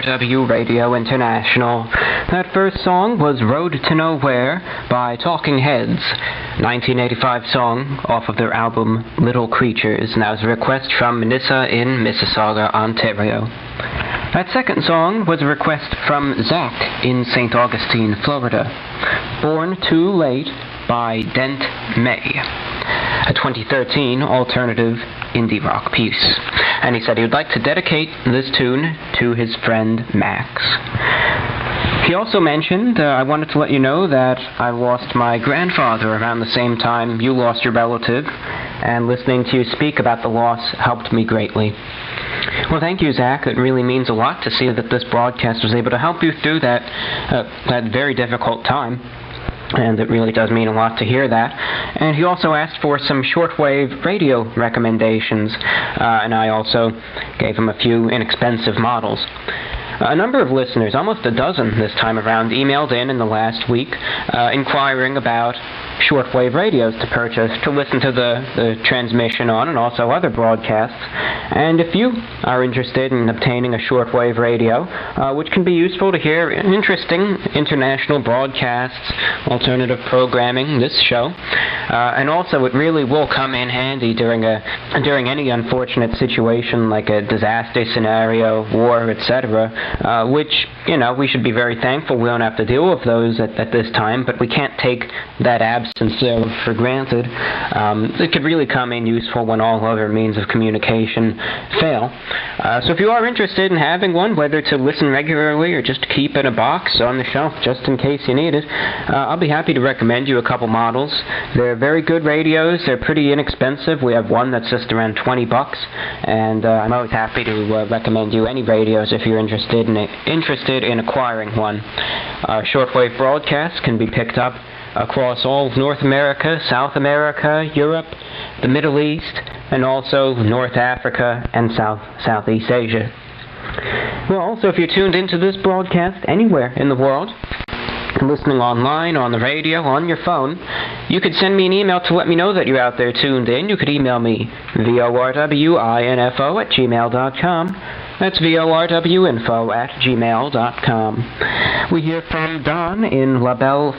WRW Radio International. That first song was Road to Nowhere by Talking Heads, 1985 song off of their album Little Creatures, and that was a request from Manissa in Mississauga, Ontario. That second song was a request from Zach in St. Augustine, Florida. Born Too Late by Dent May, a 2013 alternative indie rock piece. And he said he would like to dedicate this tune to his friend Max. He also mentioned, I wanted to let you know that I lost my grandfather around the same time you lost your relative, and listening to you speak about the loss helped me greatly. Well, thank you, Zach. It really means a lot to see that this broadcast was able to help you through that very difficult time. And it really does mean a lot to hear that. And he also asked for some shortwave radio recommendations, and I also gave him a few inexpensive models. A number of listeners, almost a dozen this time around, emailed in the last week inquiring about shortwave radios to purchase to listen to the transmission on, and also other broadcasts. And if you are interested in obtaining a shortwave radio, which can be useful to hear interesting international broadcasts, alternative programming, this show, and also it really will come in handy during any unfortunate situation like a disaster scenario, war, etc., which, we should be very thankful we don't have to deal with those at this time, but we can't take that absence for granted. It could really come in useful when all other means of communication fail. So if you are interested in having one, whether to listen regularly or just to keep in a box on the shelf just in case you need it, I'll be happy to recommend you a couple models. They're very good radios. They're pretty inexpensive. We have one that's just around $20, and I'm always happy to recommend you any radios if you're interested in acquiring one. Shortwave broadcasts can be picked up across all of North America, South America, Europe, the Middle East, and also North Africa and Southeast Asia. Well, also, if you're tuned into this broadcast anywhere in the world, listening online, on the radio, on your phone, you could send me an email to let me know that you're out there tuned in. You could email me, vorwinfo@gmail.com. That's vorwinfo@gmail.com. We hear from Don in La Belle,